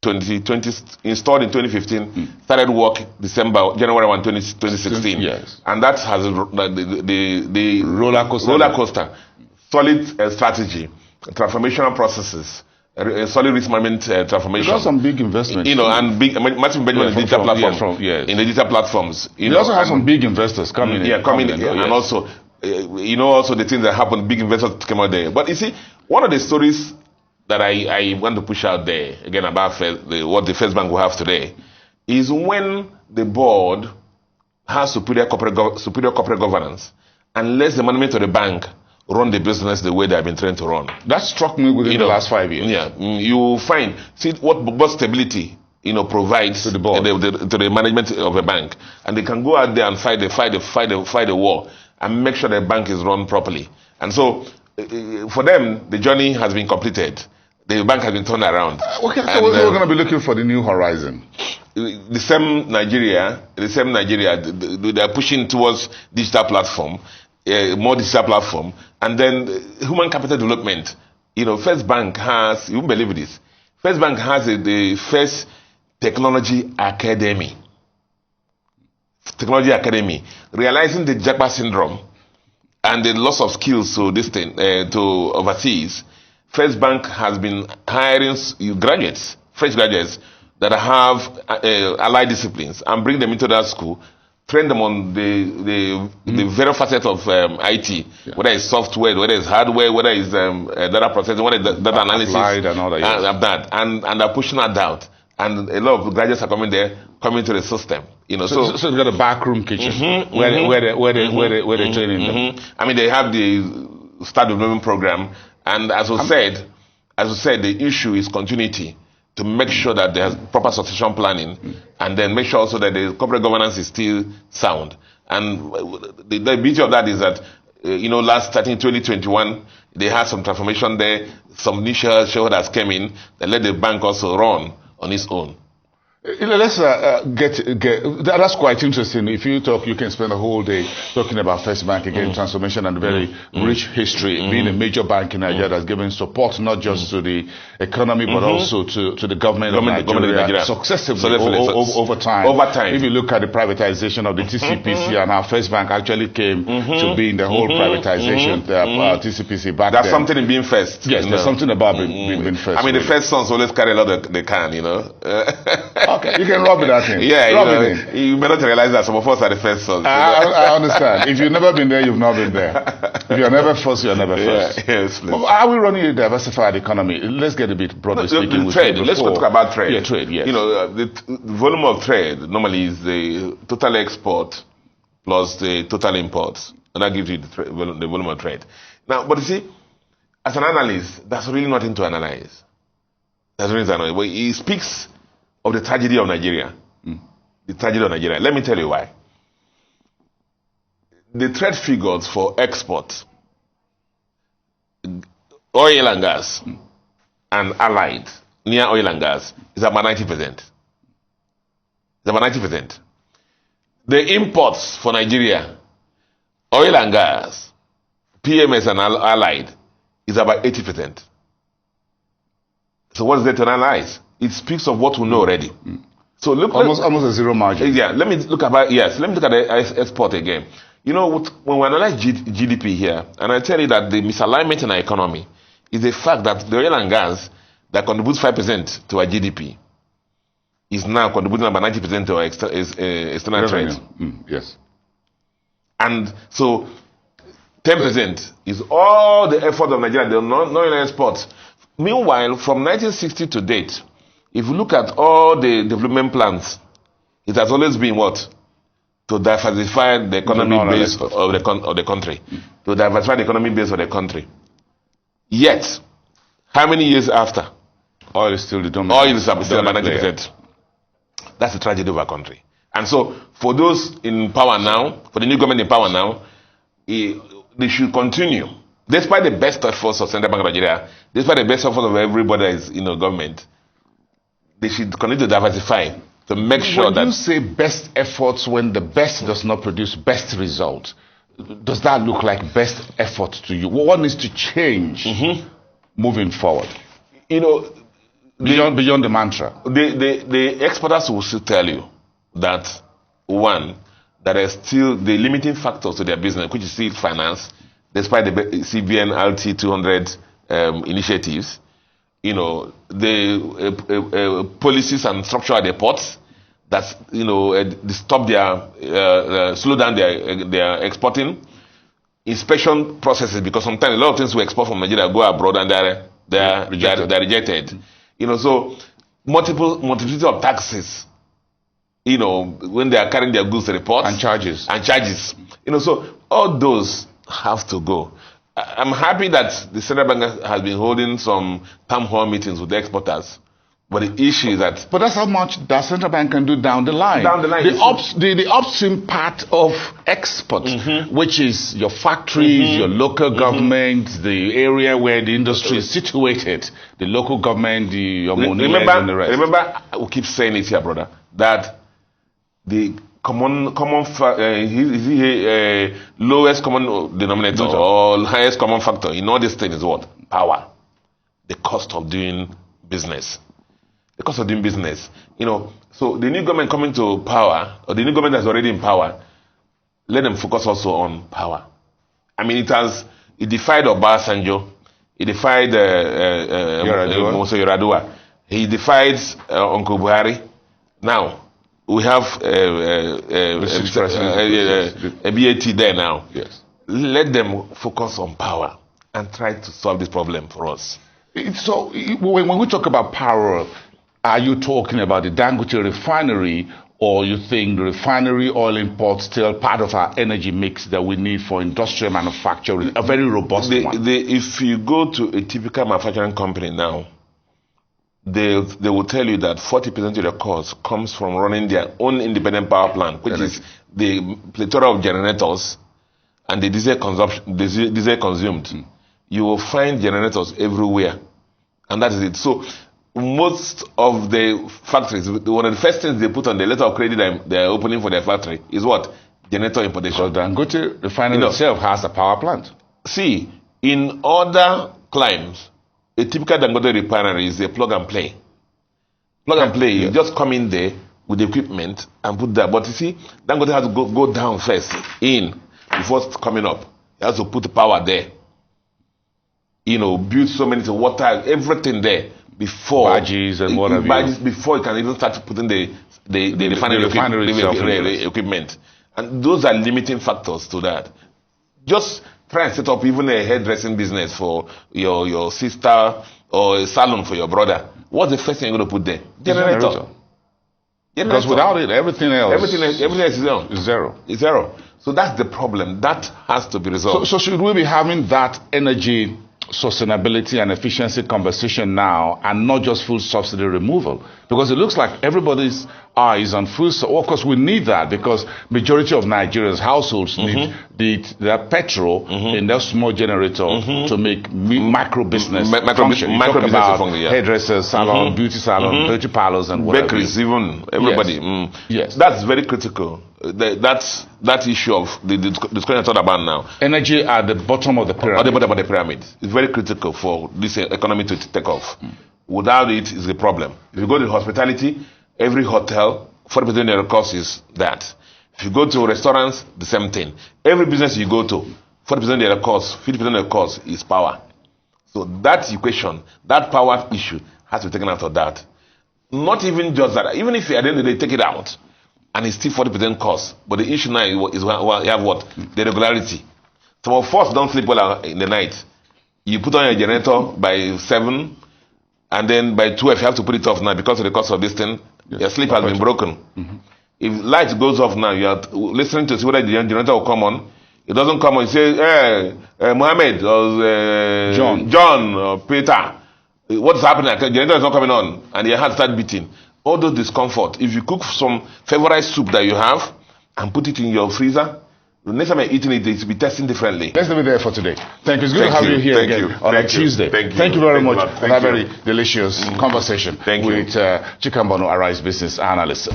installed in 2015, started work January 1, 2016. Yes. And that has the roller coaster. Solid strategy, transformational processes, solid risk management transformation. There's some big investments. And big massive investment in digital platforms. In the digital platforms. We also have some big investors coming in. And also, also the things that happen, big investors came out there. But you see, one of the stories that I want to push out there, again, about what the FirstBank will have today, is when the board has superior corporate governance and lets the management of the bank run the business the way they have been trained to run. That struck me within the last 5 years. Yeah, you find, see what board stability provides to the board, to the management of a bank, and they can go out there and fight the war and make sure the bank is run properly. And so, for them, the journey has been completed. The bank has been turned around. Okay, so we're going to be looking for the new horizon. The same Nigeria, they are pushing towards digital platform. More digital platform, and then human capital development. FirstBank has, you won't believe this, FirstBank has the first technology academy, realizing the Jackpot syndrome and the loss of skills to overseas. FirstBank has been hiring fresh graduates that have allied disciplines and bring them into that school, train them on the various facets of IT, whether it's software, whether it's hardware, whether it's data processing, whether it's data analysis, and all that, and they're pushing that out. And a lot of graduates are coming to the system. So they've got a backroom kitchen where they're training them. I mean, they have the staff development program, and as I said, the issue is continuity, to make sure that there's proper succession planning, and then make sure also that the corporate governance is still sound. And the beauty of that is that, starting 2021, they had some transformation there. Some new shareholders came in that let the bank also run on its own. Let's that's quite interesting. If you talk, you can spend a whole day talking about FirstBank, again, transformation and very rich history, being a major bank in Nigeria that's given support not just to the economy but also to the government of Nigeria successively over time. If you look at the privatization of the TCPC and how FirstBank actually came to be in the whole privatization TCPC back That's then. something in being first. Yes, there's something about being first. I mean, the first sons always carry a lot they can, Okay, you can rub it at him. Yeah, you may not realize that some of us are the first sons. I understand. If you've never been there, you've not been there. If you're never first, you're never first. Yes, please. Are we running a diversified economy? Let's get a bit broadly speaking. Trade. Let's talk about trade. Yeah, trade, yes. The volume of trade normally is the total export plus the total imports. And that gives you the volume of trade. Now, but you see, as an analyst, that's really nothing to analyze. He speaks of the tragedy of Nigeria. The tragedy of Nigeria. Let me tell you why. The trade figures for export, oil and gas, and allied, near oil and gas, is about 90%. It's about 90%. The imports for Nigeria, oil and gas, PMS and allied, is about 80%. So what is there to analyze? It speaks of what we know already. So look, almost a zero margin. Yeah, let me look at the export again. When we analyze GDP here, and I tell you that the misalignment in our economy is the fact that the oil and gas that contributes 5% to our GDP is now contributing about 90% to our external trade. Yes. And so 10% is all the effort of Nigeria, the non-oil exports. Meanwhile, from 1960 to date, if you look at all the development plans, it has always been what? To diversify the economy base of the country. To diversify the economy base of the country. Yet, how many years after? Oil is still the dominant. Oil is still about 90%. That's the tragedy of our country. And so, for those in power now, for the new government in power now, they should continue. Despite the best efforts of Central Bank of Nigeria, despite the best efforts of everybody that is in the government, they should continue to diversify to make sure that... When you say best efforts when the best does not produce best result, does that look like best effort to you? What needs to change moving forward? The beyond the mantra. The exporters will still tell you that, one, there are still the limiting factors to their business, which is still finance, despite the CBN LT 200 initiatives. You know, the policies and structure at the ports that, you know, stop their, slow down their exporting. Inspection processes, because sometimes a lot of things we export from Nigeria go abroad and they're rejected. You know, so multiplicity of taxes, you know, when they are carrying their goods to the port. And charges. You know, so all those have to go. I'm happy that the central bank has been holding some town hall meetings with the exporters. But the issue is that... But that's how much the central bank can do down the line. The upstream part of export, which is your factories, your local government, the area where the industry is situated, the local government, your money and the rest. Remember, we keep saying it here, brother, that the lowest common denominator or highest common factor in all these things is what? Power. The cost of doing business. The cost of doing business. You know, so the new government coming to power, or the new government that's already in power, let them focus also on power. I mean, it defied Obasanjo, it defied Yaradua, he defied Uncle Buhari. Now, we have a BAT there now. Yes. Let them focus on power and try to solve this problem for us. So, when we talk about power, are you talking about the Dangote refinery, or you think the refinery oil import still part of our energy mix that we need for industrial manufacturing, a very robust one? If you go to a typical manufacturing company now, they will tell you that 40% of their cost comes from running their own independent power plant, which is the plethora of generators and the diesel consumed. You will find generators everywhere, and that is it. So most of the factories, one of the first things they put on the letter of credit they're opening for their factory is what? Generator importation. So Dangote refinery itself has a power plant. See, in other climes, a typical Dangote refinery is a plug and play. Plug and play, you just come in there with the equipment and put that. But you see, Dangote has to go down first, before coming up. He has to put the power there. You know, build so many water, everything there before barges and whatever. Before you can even start putting the refinery equipment. And those are limiting factors to that. Just try and set up even a hairdressing business for your sister, or a salon for your brother. What's the first thing you're going to put there? Generator. Because without it, everything else is zero. It's zero. So that's the problem. That has to be resolved. So should we be having that energy sustainability and efficiency conversation now, and not just full subsidy removal? Because it looks like everybody's eyes on full subsidy. Of course, we need that, because majority of Nigerians' households need their petrol in their small generator to make micro business function. You talk about hairdressers, salon, beauty salon, beauty parlors, and whatever. Bakeries, even everybody. Yes. That's very critical. That issue of the discussion I thought about now. Energy at the bottom of the pyramid. At the bottom of the pyramid. It's very critical for this economy to take off. Without it, it's a problem. If you go to hospitality, every hotel, 40% of the cost is that. If you go to restaurants, the same thing. Every business you go to, 40% of the cost, 50% of the cost is power. So that equation, that power issue has to be taken out of that. Not even just that. Even if at the end of the day take it out, and it's still 40% cost. But the issue now is you have what? The regularity. Some of us don't sleep well in the night. You put on your generator by 7, and then by 12 you have to put it off now because of the cost of this thing. Your sleep has been broken. If light goes off now, you are listening to see whether the generator will come on. It doesn't come on. You say, hey, Mohammed, or John, or Peter, what's happening? The generator is not coming on, and your heart starts beating. All those discomfort. If you cook some favorite soup that you have and put it in your freezer, the next time you're eating it, it will be tasting differently. Let's leave it there for today. Thank you. It's good to have you here again on a Tuesday. Thank you very much for that very delicious conversation with Chika Mbonu, Arise Business Analyst.